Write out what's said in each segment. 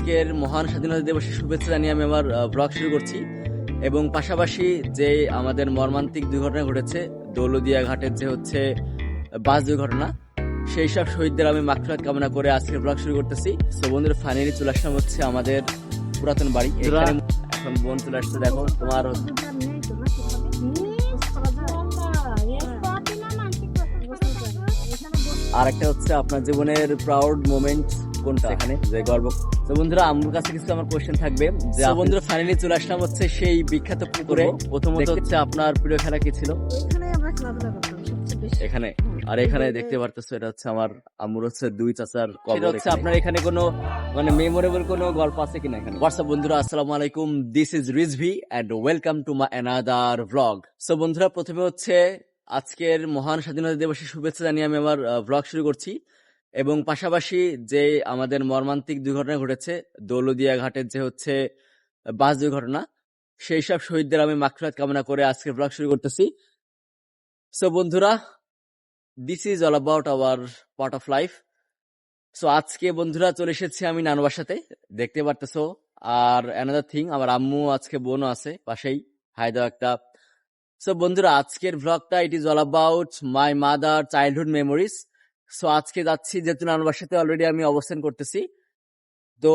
আজকের মহান স্বাধীনতা দিবসের শুভেচ্ছা জানিয়ে আমি আমার ব্লগ শুরু করছি এবং পাশাপাশি যে আমাদের মর্মান্তিক দুর্ঘটনা ঘটেছে দৌলদিয়া ঘাটের যে হচ্ছে বাস দুর্ঘটনা, সেই সব শহীদদের আমি মাগফিরাত কামনা করে আজকের ব্লগ শুরু করতেছি। সো বন্ধুরা, ফাইনালি চলে আসলাম হচ্ছে আমাদের পুরাতন বাড়ি। এখানে এখন বোন চলে আসছে, দেখো তোমার আর একটা হচ্ছে আপনার জীবনের প্রাউড মোমেন্ট কোনটা এখানে যে গর্ব। তো বন্ধুরা, আমার কাছে কিছু আমার কোশ্চেন থাকবে যে বন্ধুরা ফাইনালি চলে আসলাম হচ্ছে সেই বিখ্যাত পুকুরে। প্রথমত হচ্ছে আপনার প্রিয় খেলা কি ছিল এখানে? আর এখানে দেখতে পারতেছো এটা হচ্ছে আমার আম্মুর হচ্ছে দুই চাচার কবর। হচ্ছে আপনার এখানে কোনো মানে মেমোরেবল কোনো গল্প আছে কিনা এখানে? হোয়াটসঅ্যাপ বন্ধুরা, আসসালামু আলাইকুম, this is Rizvi and welcome to my another vlog. So বন্ধুরা, প্রথমে হচ্ছে আজকের মহান স্বাধীনতা দিবসের শুভেচ্ছা জানিয়ে আমি আমার ভ্লগ শুরু করছি এবং পাশাপাশি যে আমাদের মর্মান্তিক দুর্ঘটনা ঘটেছে দৌলদিয়া ঘাটের যে হচ্ছে বাস দুর্ঘটনা, সেই সব শহীদদের আমি মাগফিরাত কামনা করে আজকের ভ্লগ শুরু করতেছি। সো বন্ধুরা, this is all about our part of life. So আজকে বন্ধুরা চলে এসেছি আমি নানু বাসাতে, দেখতে পারতেছো। আর অ্যানাদার থিং, আমার আম্মু আজকে বোনও আছে পাশেই, হাই দাও একটা। সো বন্ধুরা, আজকের ভ্লগটা it is all about my mother childhood memories. So আজকে যাচ্ছি যেহেতু নানু বাসাতে অলরেডি আমি অবস্থান করতেছি, তো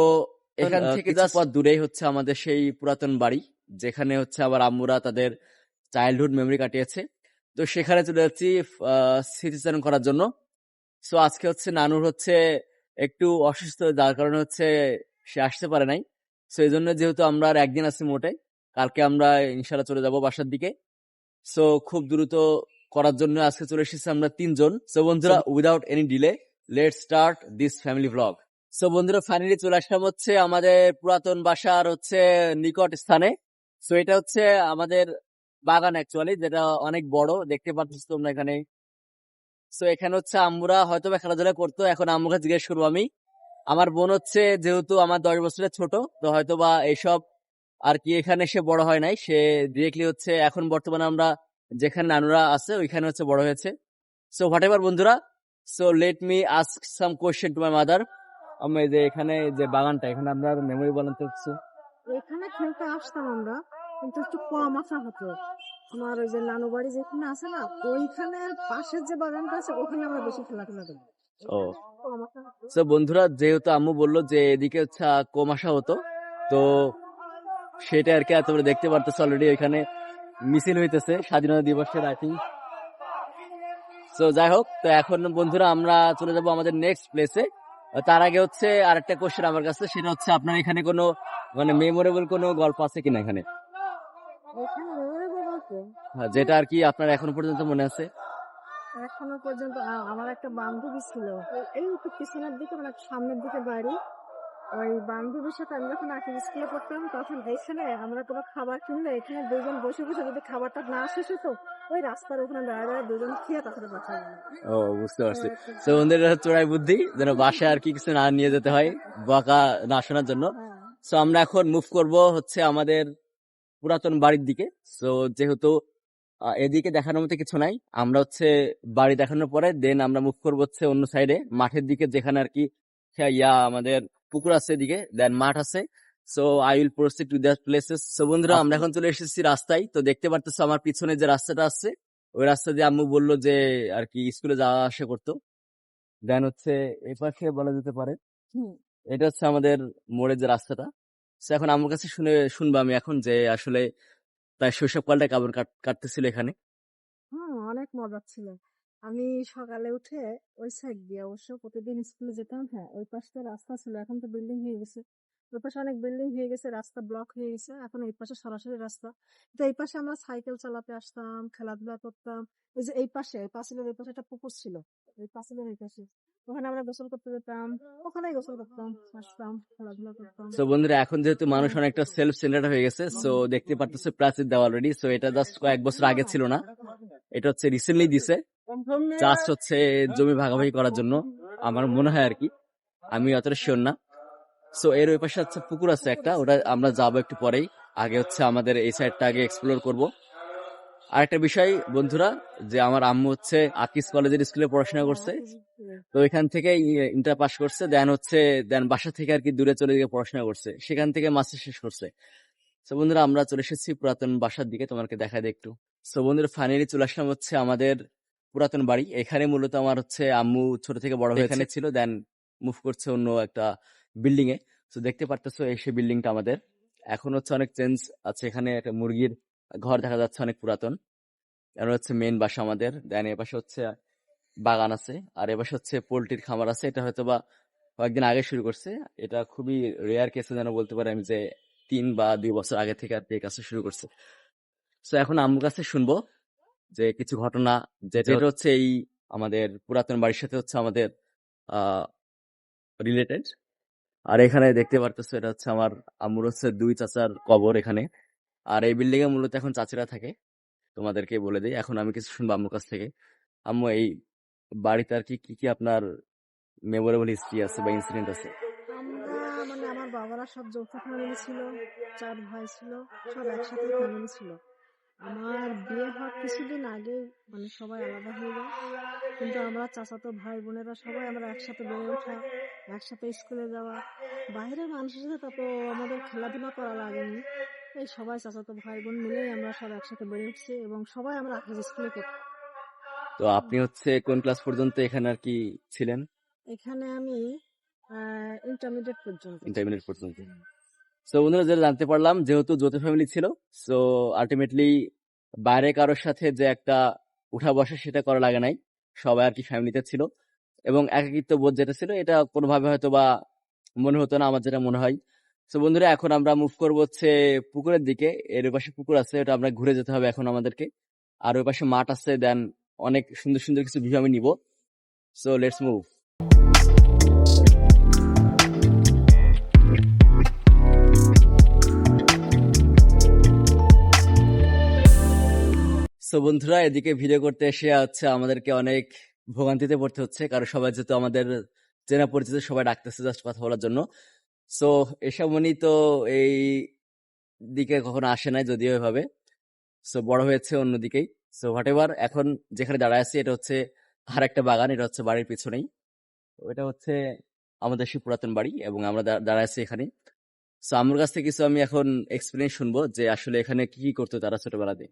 এখান থেকে জাস্ট পথ দূরেই হচ্ছে আমাদের সেই পুরাতন বাড়ি যেখানে হচ্ছে আমার আম্মুরা তাদের চাইল্ডহুড মেমোরি কাটিয়েছে। তো সেখানে চলে যাচ্ছি স্মৃতিচারণ করার জন্য। সো আজকে হচ্ছে নানুর হচ্ছে একটু অসুস্থ, যার কারণে হচ্ছে সে আসতে পারে নাই। সো এই জন্য যেহেতু আমরা আর একদিন আছি মোটে, কালকে আমরা ইনশাল্লাহ চলে যাব বাসার দিকে। সো খুব দ্রুত করার জন্য আজকে চলে এসেছি আমরা তিনজন। সো বন্ধুরা, without any delay let's start this family vlog. So বন্ধুরা, ফাইনালি চলে আসলাম হচ্ছে আমাদের পুরাতন বাসার হচ্ছে নিকট স্থানে। সো এটা হচ্ছে আমাদের বাগান অ্যাকচুয়ালি, যেটা অনেক বড়, দেখতে পাচ্ছ তোমরা এখানে। সো এখানে হচ্ছে আম্মুরা হয়তো বা খেলাধুলা করতো, এখন আম্মুকে জিজ্ঞেস করবো আমি। আমার বোন হচ্ছে যেহেতু আমার 10 বছরের ছোট, তো হয়তো বা এইসব আর কি এখানে সে বড় হয় নাই, সে ডিরেক্টলি হচ্ছে এখন বর্তমানে আমরা যেখানে নানুরা আছে ওইখানে হচ্ছে বড় হয়েছে। সো হোয়াট এভার বন্ধুরা, so let me ask some question to my mother. আমি যে এখানে যে বাগানটা, এখানে আপনার মেমোরি বলেন তো কিছু। এখানে খেলতে আসতাম আমরা, কিন্তু একটু কম আসা হতো। আমার ওই যে নানু বাড়ি যেখানে আছে না, ওইখানে পাশের যে বাগানটা আছে ওখানে আমরা বেশি খেলাধুলা করি। ও কম আসা হতো। সো বন্ধুরা, যেহেতু আম্মু বললো যে এদিকে হচ্ছে কম আসা হতো, তো সেটা আর কি তোমরা দেখতে পারতেছো অলরেডি এখানে মিছিল হইতেছে স্বাধীনতা দিবসের আই থিঙ্ক। সো যাই হোক, তো এখন বন্ধুরা আমরা চলে যাব আমাদের নেক্সট প্লেসে। তার আগে হচ্ছে আরেকটা কোশ্চেন আমার কাছে, সেটা হচ্ছে আপনার এখানে কোনো মানে মেমোরেবল কোনো গল্প আছে কিনা এখানে? এখানে memorable বলতে হ্যাঁ, যেটা আর কি আপনার এখনো পর্যন্ত মনে আছে। এখনো পর্যন্ত আমার একটা বান্ধবী ছিল, এই একটু পিছনের দিকে মানে সামনের দিকে বাড়ি। ওই বান্ধবীর সাথে আমি যখন আগে স্কুলে পড়তাম, তখন এইখানে আমরা কোনো খাবার কিনলে এখানে দুজন বসে বসে যদি খাবারটা না শেষ হতো, ওই রাস্তার ওখানে দাঁড়ায় দাঁড়ায় দুজন খেয়ে তারপরে বাসা যাবে। ও বুঝতে পারছি। তো বন্ধুরা, এটা হচ্ছে চোরাই বুদ্ধি, যেন বাসায় আর কি কিছু না নিয়ে যেতে হয় বকা না শোনার জন্য। হ্যাঁ। সো আমরা এখন মুভ করব হচ্ছে আমাদের পুরাতন বাড়ির দিকে। সো যেহেতু এদিকে দেখানোর মতো কিছু নাই, আমরা হচ্ছে বাড়ি দেখানোর পরে দেন আমরা মুভ করবো হচ্ছে অন্য সাইডে মাঠের দিকে, যেখানে আর কি আমাদের পুকুর আছে এদিকে, দেন মাঠ আছে। So I will proceed to that places. So বন্ধুরা, আমরা এখন চলে এসেছি রাস্তায়। তো দেখতে পারতেছো আমার পিছনে যে রাস্তাটা আছে, ওই রাস্তা দিয়ে আম্মু বললো যে আর কি স্কুলে যাওয়া আসা করতো। দেন হচ্ছে এই পাশে বলা যেতে পারে এটা হচ্ছে আমাদের মোড়ের যে রাস্তাটা। সো এখন আমার কাছে শুনবো আমি এখন যে আসলে তার শৈশবকালটা কেমন কাটতেছিল এখানে। অনেক মজা ছিল। আমি সকালে উঠে ওই সাইড দিয়ে অবশ্য প্রতিদিন স্কুলে যেতাম। হ্যাঁ, ওই পাশটা রাস্তা ছিল, এখন তো বিল্ডিং হয়ে গেছে। ওই পাশে অনেক বিল্ডিং হয়ে গেছে, রাস্তা ব্লক হয়ে গেছে, এখন এই পাশে সরাসরি রাস্তা। তো এই পাশে আমরা সাইকেল চালাতে আসতাম, খেলাধুলা করতাম। এই যে এই পাশে পাঁচিলের এই পাশে একটা পুকুর ছিল, এই পাঁচিলের এই পাশে ওখানে আমরা গোসল করতে যেতাম, ওখানেই গোসল করতাম, আসতাম, খেলাধুলা করতাম। সো বন্ধুরা, এখন যেহেতু মানুষ অনেকটা সেলফ সেন্টার্ড হয়ে গেছে, সো দেখতে পারতেছে প্রাচীর দেওয়া অলরেডি। সো এটা জাস্ট কয়েক বছর আগে ছিল না, এটা হচ্ছে রিসেন্টলি দিছে, জাস্ট হচ্ছে জমি ভাগাভাগি করার জন্য আমার মনে হয় আর কি, আমি অতটা শিওর না। সো এর ওই পাশে হচ্ছে পুকুর আছে একটা, ওটা আমরা যাবো একটু পরেই। আগে হচ্ছে আমাদের এই সাইডটা আগে এক্সপ্লোর করব। আরেকটা বিষয় বন্ধুরা, যে আমার আম্মু হচ্ছে আকিস কলেজের স্কুলে পড়াশোনা করছে, তো এখান থেকে ইন্টার পাস করছে, দেন বাসা থেকে আর কি দূরে চলে গিয়ে পড়াশোনা করছে, সেখান থেকে মাস্টার শেষ করছে। তো বন্ধুরা আমরা চলে এসেছি পুরাতন বাসার দিকে, তোমাকে দেখাই দিই একটু। তো বন্ধুরা ফাইনালি চলে আসলাম হচ্ছে আমাদের পুরাতন বাড়ি। এখানে মূলত আমার হচ্ছে আম্মু ছোট থেকে বড় হয়ে এখানে ছিল, দেন মুভ করছে অন্য একটা বিল্ডিং এ। তো দেখতে পারতেছো এই সেই বিল্ডিংটা আমাদের। এখন হচ্ছে অনেক চেঞ্জ আছে, এখানে একটা মুরগির ঘর দেখা যাচ্ছে, অনেক পুরাতন। আর হচ্ছে মেইন বাসা আমাদের, দেন এ পাশে হচ্ছে বাগান আছে, আর এ পাশে হচ্ছে পোল্ট্রির খামার আছে। এটা হয়তো বা কয়েকদিন আগে শুরু করছে, এটা খুবই রেয়ার কেসে যেন বলতে পারি আমি, যে 3 বা 2 বছর আগে থেকে আর কি এই কাজটা শুরু করছে। তো এখন আম্মুর কাছে শুনবো যে কিছু ঘটনা, যেটা হচ্ছে এই আমাদের পুরাতন বাড়ির সাথে হচ্ছে আমাদের আহ রিলেটেড। আর এখানে দেখতে পারতেছো এটা হচ্ছে আমার আম্মুর হচ্ছে 2 চাচার কবর এখানে। আর এই বিল্ডিং এ মূলত এখন চাচিরা থাকে। তোমাদেরকে বলে দিই, এখন আমি কিছু শুনবো আম্মুর কাছ থেকে। আম্মু, এই বাড়িতে আর কি কি কি আপনার মেমোরেবল হিস্ট্রি আছে বা ইনসিডেন্ট আছে? আমরা আমার বাবারা সব যৌথ ফ্যামিলি ছিল, 4 ভাই ছিল, সব একসাথে ফ্যামিলি ছিল। আমার বিয়ে হওয়ার কিছুদিন আগে সবাই আলাদা হয়ে যায়, কিন্তু আমরা চাচাতো ভাই বোনেরা সবাই আমরা একসাথে বেড়ে ওঠা, একসাথে স্কুলে যাওয়া। বাইরের মানুষের সাথে তত আমাদের খেলাধুলা করা লাগেনি। এই সবাই চাচাতো ভাই বোন মিলেই আমরা সব একসাথে বেড়ে উঠছি, এবং সবাই আমরা আকিজ স্কুলে পড়তাম। তো আপনি হচ্ছে কোন ক্লাস পর্যন্ত এখানে আর কি ছিলেন? এখানে আমি ইন্টারমিডিয়েট পর্যন্ত ছিলাম। ইন্টারমিডিয়েট পর্যন্ত। সো বন্ধুরা, যেটা জানতে পারলাম, যেহেতু যৌথ ফ্যামিলি ছিল, সো আলটিমেটলি বাইরে কারোর সাথে যে একটা উঠা বসা সেটা করা লাগে নাই, সবাই আর কি ফ্যামিলিতে ছিল। এবং একাকিত্ব বোধ যেটা ছিল, এটা কোনোভাবে হয়তো বা মনে হতো না, আমার যেটা মনে হয়। তো বন্ধুরা, এখন আমরা মুভ করবো হচ্ছে পুকুরের দিকে। এর ওই পাশে পুকুর আছে, ওটা আমরা ঘুরে যেতে হবে এখন আমাদেরকে। আর ওই পাশে মাঠ আছে, দেন অনেক সুন্দর সুন্দর কিছু ভিউ আমি নিব। So let's move. সো বন্ধুরা, এদিকে ভিডিও করতে এসে হচ্ছে আমাদেরকে অনেক ভোগান্তিতে পড়তে হচ্ছে, কারণ সবাই যেহেতু আমাদের চেনা পরিচিত, সবাই ডাকতেছে জাস্ট কথা বলার জন্য। সো এসব মনি তো এই দিকে কখনো আসে নাই যদিও এভাবে। সো বড় হয়েছে অন্যদিকেই। সো হোয়াট এভার, এখন যেখানে দাঁড়ায় আছি এটা হচ্ছে আর একটা বাগান, এটা হচ্ছে বাড়ির পিছনেই। ওইটা হচ্ছে আমাদের সেই পুরাতন বাড়ি, এবং আমরা দাঁড়ায় আছি এখানে। সো আমার কাছ থেকে কিছু আমি এখন এক্সপিরিয়েন্স শুনবো, যে আসলে এখানে কি কি করতো তারা ছোটবেলাতে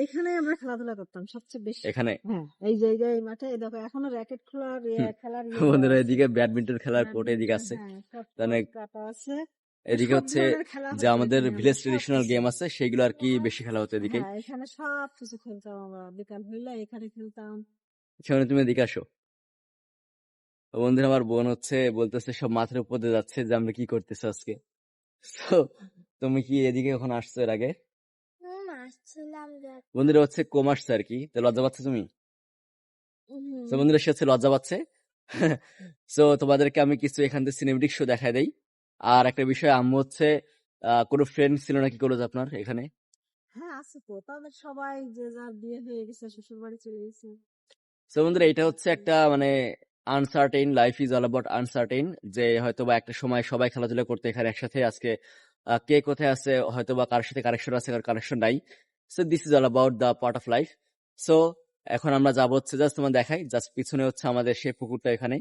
এইখানে আমরা খেলাধুলা করতাম সবচেয়ে বেশি। এখানে। হ্যাঁ, এই জায়গায় এই মাঠে এই দেখো এখনো র্যাকেট খোলার হুম, খেলার দেওয়া বন্ধুরা, আছে। এদিকে ব্যাডমিন্টন খেলার কোর্ট এদিকে ব্যাডমিন্টন, আছে, হ্যাঁ, মানে শটকট কাটা আছে। এদিকে সব হচ্ছে ধরনের খেলা যে হতো আমাদের এখানে, আমরা ভিলেজ সব ট্রেডিশনাল কিছু। গেম আছে, সেগুলো আর কি বেশি খেলা হতো এদিকে। হ্যাঁ, এখানে সব কিছু খেলতাম আমরা, বিকাল হইলে এখানে খেলতাম। সেখানে তুমি এদিকে আসো। তো বন্ধুরা, আমার বোন হচ্ছে বলতেছে সব মাথার উপর দিয়ে যাচ্ছে যে আমরা কি করতেছি আজকে। তো তুমি কি এদিকে কখন আসছো এর আগে? বন্ধুরা হচ্ছে কম আসছে আর কি, তো লজ্জা পাচ্ছ তুমি? তো বন্ধুরা, সে হচ্ছে লজ্জা পাচ্ছে। সো তোমাদেরকে আমি কিছু এখান থেকে সিনেমেটিক শো দেখাই দেই। আর একটা বিষয়, আম্মু হচ্ছে কোনো ফ্রেন্ড ছিল নাকি কলেজ আপনার এখানে? হ্যাঁ, আছে তো, তাদের সবাই যে যার বিয়ে হয়ে গেছে, শ্বশুর বাড়ি চলে গেছে। তো বন্ধুরা, এটা হচ্ছে একটা মানে uncertain, life is all about uncertain, যে হয়তো বা একটা সময় সবাই খেলাধুলা করতে এখানে একসাথে, আজকে কে কোথায় আছে, হয়তো বা কারোর সাথে কানেকশন আছে, কারোর কানেকশন নাই। So this is all about the part of life. So এখন আমরা যাবো হচ্ছে, জাস্ট তোমার দেখাই, জাস্ট পিছনে হচ্ছে আমাদের সেই পুকুরটা এখানে।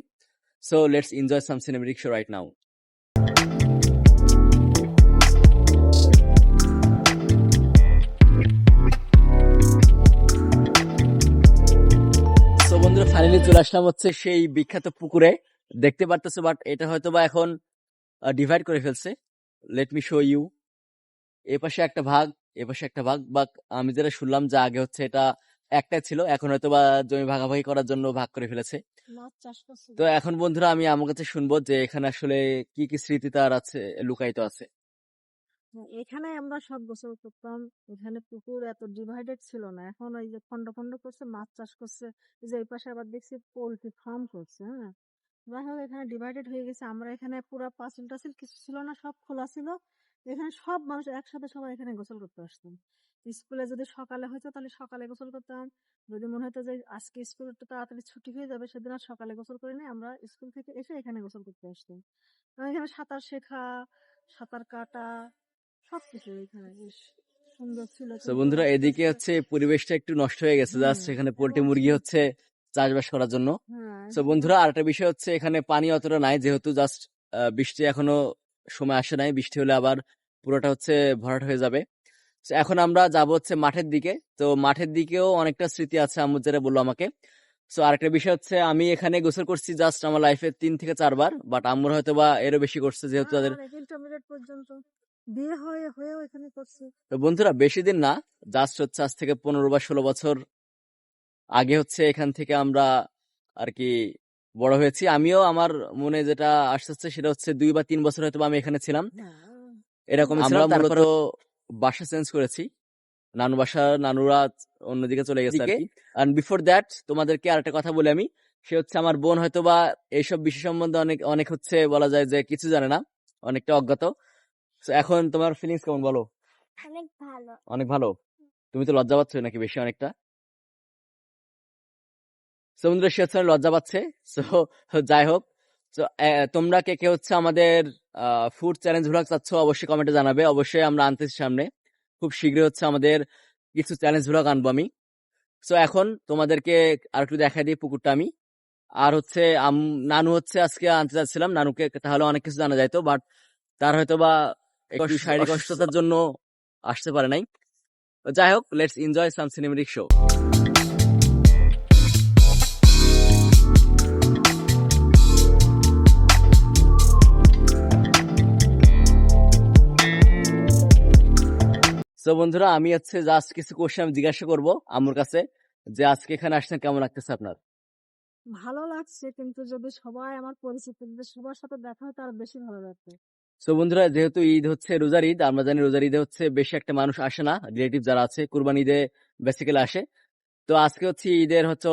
So let's enjoy some cinematic show right now. তো বন্ধুরা, ফাইনালি চলে আসলাম হচ্ছে সেই বিখ্যাত পুকুরে। দেখতে পারতেছো, বাট এটা হয়তো বা এখন ডিভাইড করে ফেলছে। Let me show you. এ পাশে একটা ভাগ, এ পাশে একটা ভাগ, বা আমি যেটা শুনলাম যে আগে হচ্ছে এটা একটাই ছিল, এখন হয়তো বা জমি ভাগাভাগি করার জন্য ভাগ করে ফেলেছে। মাছ চাষ করছে তো তো। এখন বন্ধুরা, আমি আমার কাছে শুনবো যে এখানে আসলে কি কি স্মৃতি তার আছে, লুকায়িত আছে। হ্যাঁ, এখানে আমরা সব গোসল করতাম। এখানে পুকুর এত ডিভাইডেড ছিল না, এখন ওই যে খন্ড খন্ড করছে, মাছ চাষ করছে। এই যে এই পাশে আবার দেখছি পোল্ট্রি ফার্ম করছে। হ্যাঁ, যাই হোক, এখানে ডিভাইডেড হয়ে গেছে। আমরা এখানে পুরো পাঁচিল টাচিল কিছু ছিল না, সব খোলা ছিল। এখানে সব মানুষ একসাথে সবাই এখানে গোসল করতে আসতাম। স্কুলে যদি সকালে হতো তাহলে সকালে গোসল করতাম। যদি মনে হতো যে আজকে স্কুল একটু তাড়াতাড়ি ছুটি হয়ে যাবে, সেদিন আর সকালে গোসল করে নিয়ে আমরা স্কুল থেকে এসে এখানে গোসল করতে আসতাম। আর এখানে সাঁতার শেখা, সাঁতার কাটা, সবকিছু এখানে বেশ। সুন্দর ছিল তো কিন্তু বন্ধুরা আস্তে এদিকে আস্তে হচ্ছে পরিবেশটা একটু নষ্ট হয়ে গেছে, জাস্ট এখানে পোল্ট্রি এবং মুরগি হচ্ছে চাষবাস করার জন্য। হ্যাঁ তো বন্ধুরা আরেকটা বিষয় হচ্ছে এখানে পানি অতটা নাই, যেহেতু জাস্ট বৃষ্টি এখনো সময় আসে নাই, বৃষ্টি হলে আবার পুরোটা হচ্ছে ভরাট হয়ে যাবে। তো এখন আমরা যাব হচ্ছে মাঠের দিকে। তো মাঠের দিকেও অনেকটা স্মৃতি আছে আম্মু যেটা বললো আমাকে। তো আরেকটা বিষয় হচ্ছে আমি এখানে গোসল করছি জাস্ট আমার লাইফে 3 থেকে 4 বার, বাট আম্মুর হয়তো বা এরও বেশি করছে, যেহেতু হ্যাঁ তাদের। অনেক ইন্টারমিডিয়েট পর্যন্ত বিয়ে হয়েও এখানে করছে। তো বন্ধুরা বেশি দিন না, জাস্ট হচ্ছে আজ থেকে 15 বা 16 বছর আগে হচ্ছে এখান থেকে আমরা আর কি বড় হয়েছি। আমিও আমার মনে যেটা আসছে সেটা হচ্ছে 2 বা 3 বছর হয়তো বা আমি এখানে ছিলাম, হ্যাঁ এরকমই ছিলাম। আমরা মূলত বাসা চেঞ্জ করেছি, নানুরা অন্যদিকে চলে গেছে আর কি। আর বিফোর দ্যাট তোমাদেরকে আরেকটা কথা বলি আমি, সে হচ্ছে আমার বোন, হয়তো বা এইসব বিষয় সম্বন্ধে অনেক অনেক হচ্ছে বলা যায় যে কিছু জানে না, অনেকটা অজ্ঞাত। So, এখন তোমার ফিলিংস কেমন বলো? অনেক ভালো। অনেক ভালো। তুমি তো লজ্জা পাচ্ছ নাকি বেশি অনেকটা? সমুদ্র সে হচ্ছে লজ্জা পাচ্ছে। সো যাই হোক, তো তোমরা কে কে হচ্ছে আমাদের ফুড চ্যালেঞ্জ ভ্লগ চাচ্ছ অবশ্যই কমেন্টে জানাবে। অবশ্যই আমরা আনতেছি সামনে, খুব শীঘ্রই হচ্ছে আমাদের কিছু চ্যালেঞ্জ ভ্লগ আনবো আমি। সো এখন তোমাদেরকে আর একটু দেখাই দিই পুকুরটা আমি। আর হচ্ছে নানু হচ্ছে আজকে আনতে যাচ্ছিলাম, নানুকে তাহলে অনেক কিছু জানা যাইতো, বাট তার হয়তো বা একটু শারীরিক অসুস্থতার জন্য আসতে পারে নাই। তো যাই হোক, let's enjoy some cinematic show. তো বন্ধুরা আমি হচ্ছে জাস্ট কিছু কোশ্চেন আমি জিজ্ঞাসা করবো আম্মুর কাছে, যে আজকে এখানে আসছেন কেমন লাগতেছে আপনার? ভালো লাগছে, কিন্তু যদি সবাই আমার পরিচিতদের সবার সাথে দেখা হয় তার বেশি ভালো লাগবে। তো বন্ধুরা যেহেতু ঈদ হচ্ছে রোজার ঈদ, আমরা জানি রোজার ঈদে হচ্ছে বেশি একটা মানুষ আসে না, রিলেটিভ যারা আছে কুরবানি ঈদে বেসিক্যালি আসে। তো আজকে হচ্ছে ঈদের হচ্ছে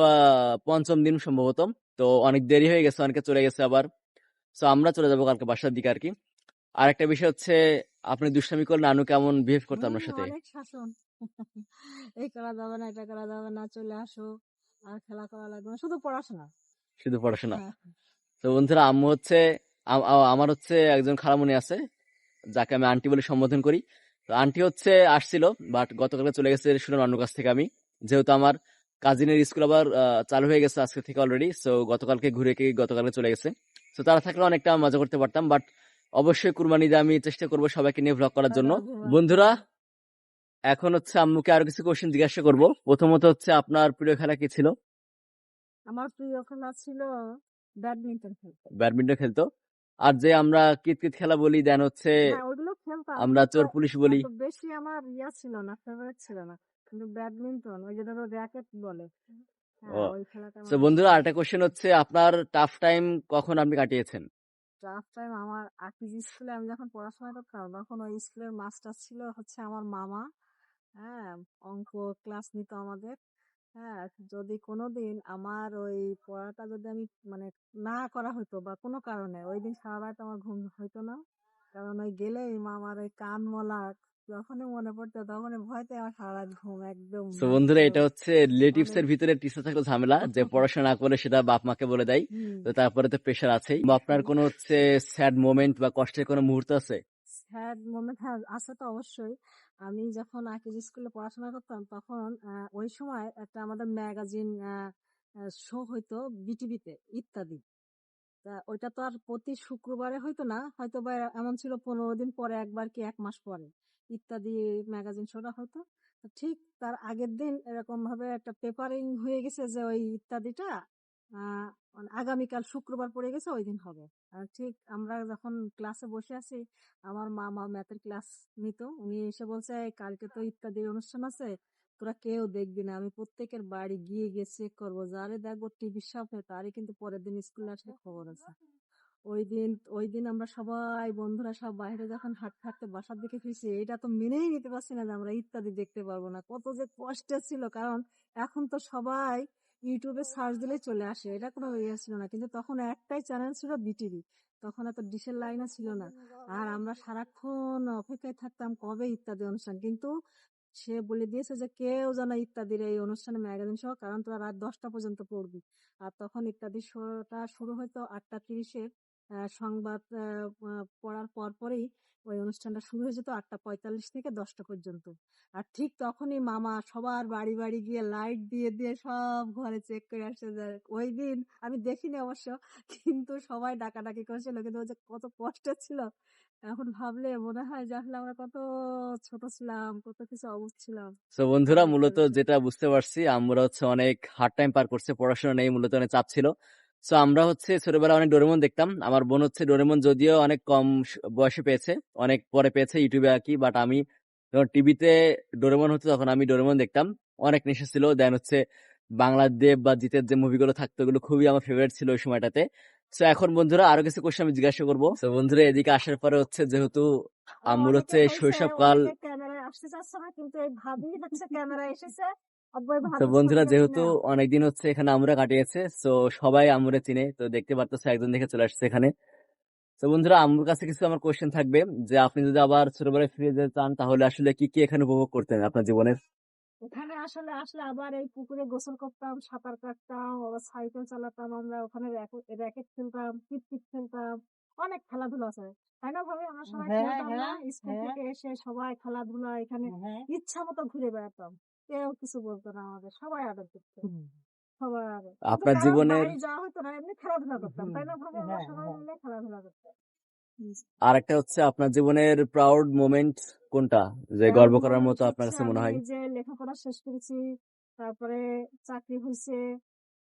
পঞ্চম দিন সম্ভবত। তো অনেক দেরি হয়ে গেছে, অনেকে চলে গেছে আবার। তো আমরা চলে যাবো কালকে বাসার দিকে আর কি। আর একটা বিষয় হচ্ছে, আপনি দুষ্টামি করলে নানু কেমন বিহেভ করতো আপনার সাথে? অনেক শাসন। এই করা যাবে না, এটা করা যাবে না, চলে আসো, আর খেলা করা লাগবে না, শুধু পড়াশোনা। শুধু পড়াশোনা। হ্যাঁ তো বন্ধুরা আম্মু হচ্ছে আমার হচ্ছে একজন খালামণি আছে, যাকে আমি আন্টি বলে সম্বোধন করি। তো আন্টি হচ্ছে আসছিল, বাট গতকালকে চলে গেছে শুনে নানুর কাছ থেকে আমি। যেহেতু আমার কাজিনের স্কুল আবার চালু হয়ে গেছে আজকে থেকে অলরেডি, সো গতকালকে ঘুরে কি গতকালকে চলে গেছে। তো তারা থাকলে অনেকটা মজা করতে পারতাম, বাট অবশ্যই কুরবানিতে আমি চেষ্টা করবো সবাইকে নিয়ে ভ্লগ করার জন্য। বন্ধুরা এখন হচ্ছে আম্মুকে আরো কিছু কোশ্চেন জিজ্ঞাসা করবো। প্রথমত হচ্ছে আপনার প্রিয় খেলা কি ছিল? আমার প্রিয় খেলা ছিল ব্যাডমিন্টন খেলতে। ব্যাডমিন্টন খেলতো। আর যে আমরা কিতকিত খেলা বলি, দেন হচ্ছে হ্যাঁ ওইগুলো খেলতাম, আমরা কিন্তু চোর পুলিশ বলি। এত বেশি আমার ছিল না, ফেভারিট ছিল না। কিন্তু ব্যাডমিন্টন, ওই যে ধরো র্যাকেট বলে, ও, হ্যাঁ ওই খেলাটা তো আমার বেশি বন্ধুরা ভালো আরেকটা লাগতো। কোশ্চেন হচ্ছে, আপনার টাফ টাইম কখন আপনি কাটিয়েছেন? লাস্ট টাইম আমার আকিজ স্কুলে আমি যখন পড়াশোনা করতাম, তখন ওই স্কুলের মাস্টার ছিল হচ্ছে আমার মামা। হ্যাঁ, অঙ্ক ক্লাস নিত আমাদের। হ্যাঁ, যদি কোনোদিন আমার ওই পড়াটা যদি আমি মানে না করা হতো বা কোনো কারণে, ওই দিন সারা রাত আমার ঘুম হইতো না। কারণ ওই গেলেই মামার ওই কান মলা যখনই মনে পড়তো, তখনই ভয়তে আমার সারা রাত ঘুম একদম তো বন্ধুরা ভাঙতো। এটা হচ্ছে রিলেটিভস অনেক এর ভিতরে টিচার থাকলে ঝামেলা, যে পড়াশোনা না করে সেটা বাপ মাকে বলে দেয়। হুম। তো তারপরে তো প্রেশার আছেই। বা আপনার কোনো হচ্ছে স্যাড মোমেন্ট বা কষ্টের কোনো মুহূর্ত আছে? স্যাড মোমেন্ট, হ্যাঁ আছে তো অবশ্যই। আমি যখন আকিজ স্কুলে পড়াশোনা করতাম, তখন ওই সময় একটা আমাদের ম্যাগাজিন শো হইতো বিটিভিতে, ইত্যাদি। তা ওইটা তো আর প্রতি শুক্রবারে হইতো না, হয়তো বা এমন ছিল 15 দিন পরে একবার কি 1 মাস পরে ইত্যাদি ম্যাগাজিন শোটা হতো। তো ঠিক তার আগের দিন এরকম ভাবে একটা পেপারিং হয়ে গেছে যে ওই ইত্যাদিটা মানে আগামীকাল শুক্রবার পড়ে গেছে, ওই দিন হবে। আর ঠিক আমরা যখন ক্লাসে বসে আছি, আমার মামা ম্যাথের ক্লাস নিত, উনি এসে বলছে, "এই কালকে তো ইত্যাদির অনুষ্ঠান আছে, তোরা কেউ দেখবি না, আমি প্রত্যেকের বাড়ি গিয়ে গিয়ে চেক করবো, যারে দেখবো টিভির সামনে তারই কিন্তু পরের দিন স্কুলে আসার খবর আছে।" ওই দিন আমরা সবাই বন্ধুরা সব বাইরে যখন হাঁটতে হাঁটতে বাসার দিকে ফিরছি, এটা তো মেনেই নিতে পারছি না যে আমরা ইত্যাদি দেখতে পারবো না। কত যে কষ্টের ছিল, কারণ এখন তো সবাই ইউটিউবে সার্চ দিলেই চলে আসে, এটা কোনো ইয়ে ছিল না। কিন্তু তখন একটাই চ্যানেল ছিল, বিটিভি। তখন এত ডিশের লাইনও ছিল না। আর আমরা সারাক্ষণ অপেক্ষায় থাকতাম কবে ইত্যাদি অনুষ্ঠান, কিন্তু সে বলে দিয়েছে যে কেউ যেন ইত্যাদির এই অনুষ্ঠানে ম্যাগাজিন সহ, কারণ তোরা রাত 10টা পর্যন্ত পড়বি। আর তখন ইত্যাদি শোটা শুরু হতো 8টা 30-এ। সংবাদ পড়ার পরপরই ওই অনুষ্ঠানটা শুরু হয়ে যেত 8:45 থেকে 10টা পর্যন্ত। আর ঠিক তখনই মামা সবার বাড়ি বাড়ি গিয়ে লাইট দিয়ে দিয়ে সব ঘরে চেক করে আসে যায়। ওই দিন আমি দেখিনি অবশ্য, কিন্তু সবাই ডাকাডাকি করেছিল, কিন্তু ওই যে কত কষ্ট ছিল এখন ভাবলে মনে হয় যে আসলে আমরা কত ছোট ছিলাম, কত কিছু অবুঝ ছিলাম তো বন্ধুরা আগেকার মূলত বিষয়ে। যেটা বুঝতে পারছি আমরা হচ্ছে অনেক হার্ড টাইম পার করছে, পড়াশোনা নেই, মূলত অনেক চাপ ছিল। সো আমরা হচ্ছে ছোটবেলায় অনেক ডোরেমন দেখতাম। আমার বোন হচ্ছে ডোরেমন যদিও অনেক কম বয়সে পেয়েছে, অনেক পরে পেয়েছে ইউটিউবে আর কি, বাট আমি যখন টিভিতে ডোরেমন হতো তখন আমি ডোরেমন দেখতাম। অনেক নেশা ছিল। দেন হচ্ছে বাংলাদেব বা জিতের যে মুভিগুলো থাকতো ওগুলো খুবই আমার ফেভারিট ছিল ওই সময়টাতে। সো এখন বন্ধুরা আরো কিছু কোশ্চেন আমি জিজ্ঞাসা করবো। তো বন্ধুরা এদিকে আসার পরে হচ্ছে যেহেতু আম্মুর অনেকে হচ্ছে হয়েছে, শৈশবকাল, অনেকে ক্যামেরায় আসতে চাচ্ছে না, কিন্তু এই ভাবি হচ্ছে ক্যামেরায় এসেছে। আব্বু এই তো ভাবির বন্ধুরা ছবিটা যেহেতু কিনে আন। অনেকদিন হচ্ছে এখানে আমরা কাটিয়েছে, তো সবাই আমরে চিনে, তো দেখতে পারতেছে একজন দেখে চলে আসছে এখানে। তো বন্ধুরা আম্মুর কাছে কিছু আমার কোশ্চেন থাকবে, যে আপনি যদি আবার ছোটবেলায় ফিরে যেতে চান তাহলে আসলে কি কি এখানে উপভোগ করতেন আপনার জীবনের? এখানে আসলে আসলে আবার এই পুকুরে গোসল করতাম, সাঁতার কাটতাম, আবার সাইকেল চালাতাম, আমরা ওখানে র্যাকেট খেলতাম, কিতকিত খেলতাম, অনেক খেলাধুলা আছে, তাই না ভাবে? আমরা সবাই খেলতাম না? স্কুল থেকে এসে সবাই খেলাধুলা এখানে ইচ্ছা মতো ঘুরে বেড়াতাম, কেউ কিছু বলতো না, আমাদের সবাই আদর করতো, সবাই আদর, কিন্তু আপনার কারোর জীবনের বাড়ি যাওয়া হতো না, এমনি খেলাধুলা করতাম, তাই না ভাবে? আমরা সবাই মিলে খেলাধুলা করতাম। আর একটা হচ্ছে আপনার জীবনের প্রাউড মোমেন্ট কোনটা, যে প্রাউড গর্ব করার মোমেন্ট মতো আপনার হচ্ছে কাছে মনে আমি হয়? এই যে লেখাপড়া শেষ করেছি, তারপরে চাকরি হয়েছে,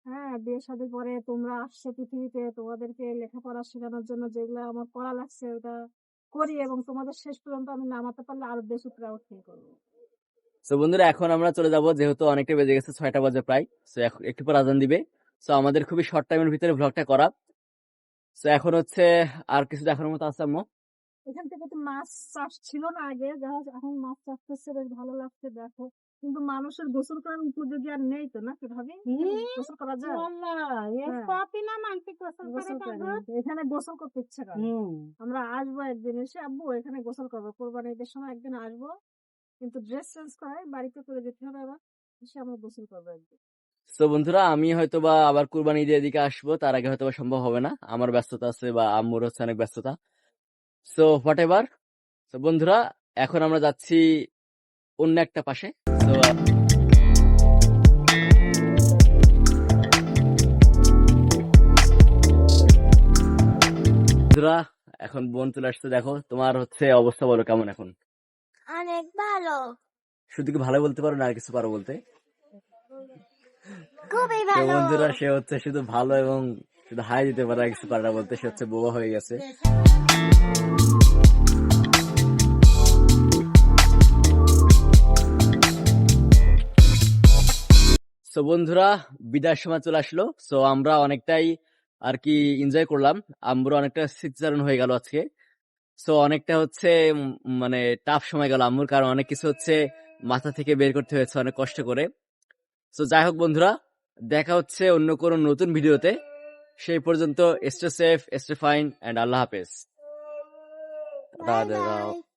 হ্যাঁ, বিয়ে শাদী করে তোমরা আসছো পৃথিবীতে, তোমাদেরকে লেখাপড়া শেখানোর জন্য যেগুলো আমার করা লাগছে ওটা করি, এবং তোমাদের শেষ পর্যন্ত আমি নামাতে পারলে আরো বেশি প্রাউড ফিল করবো। তো বন্ধুরা এখন আমরা চলে যাব, যেহেতু অনেকটা বেজে গেছে, 6টা বাজে প্রায়। তো একটু পর আজান দিবে। তো আমাদের খুবই শর্ট টাইমের ভিতরে ব্লগটা করা। তো এখন হচ্ছে আর কিছু দেখার মতো আছে আম্মু? এখান থেকে তো মাছ চাষ ছিল না আগে, যা হোক এখন মাছ চাষ করছে, বেশ ভালো লাগছে দেখো, কিন্তু মানুষের গোসল করার উপযোগী আর নেই তো, না কিভাবে গোসল করা যায়? হ্যাঁ, গোসল করে না। এখানে গোসল করতে ইচ্ছে করে। আমরা আসবো একদিন এসে, আব্বু এখানে গোসল করবো, কোরবানি ঈদের সময় একদিন আসবো, কিন্তু ড্রেস চেঞ্জ করে বাড়িতে করে যেতে হবে, আবার এসে আমরা গোসল করবো একদিন। তো বন্ধুরা আমি হয়তো বা আবার কুরবানি ঈদের দিকে আসবো, তার আগে হয়তো বা সম্ভব হবে না, আমার ব্যস্ততা আছে বা আম্মুর হচ্ছে অনেক ব্যস্ততা। So what ever. তো বন্ধুরা এখন আমরা যাচ্ছি অন্য একটা পাশে। তো বন্ধুরা এখন বোন চলে আসছে, দেখো তোমার হচ্ছে অবস্থা বলো কেমন এখন? অনেক ভালো, শুধু কি ভালো বলতে পারো না আর কিছু পারো বলতে? খুবই তো ভালো। বন্ধুরা সে হচ্ছে শুধু ভালো এবং শুধু হাই দিতে পারে, আর কিছু পারে না বলতে, সে হচ্ছে বোবা হয়ে গেছে। সো বন্ধুরা বিদায়ের সময় চলে আসলো। সো আমরা অনেকটাই আর কি এনজয় করলাম, আমরা অনেকটা স্মৃতিচারণ হয়ে গেল আজকে। সো অনেকটা হচ্ছে মানে টাফ সময় গেল আম্মুর, কারণ অনেক কিছু হচ্ছে মাথা থেকে বের করতে হয়েছে অনেক কষ্ট করে। সো যাই হোক বন্ধুরা, দেখা হচ্ছে অন্য কোনো নতুন ভিডিওতে। সেই পর্যন্ত stay safe, stay fine, and আল্লাহ হাফেজ। Bye by.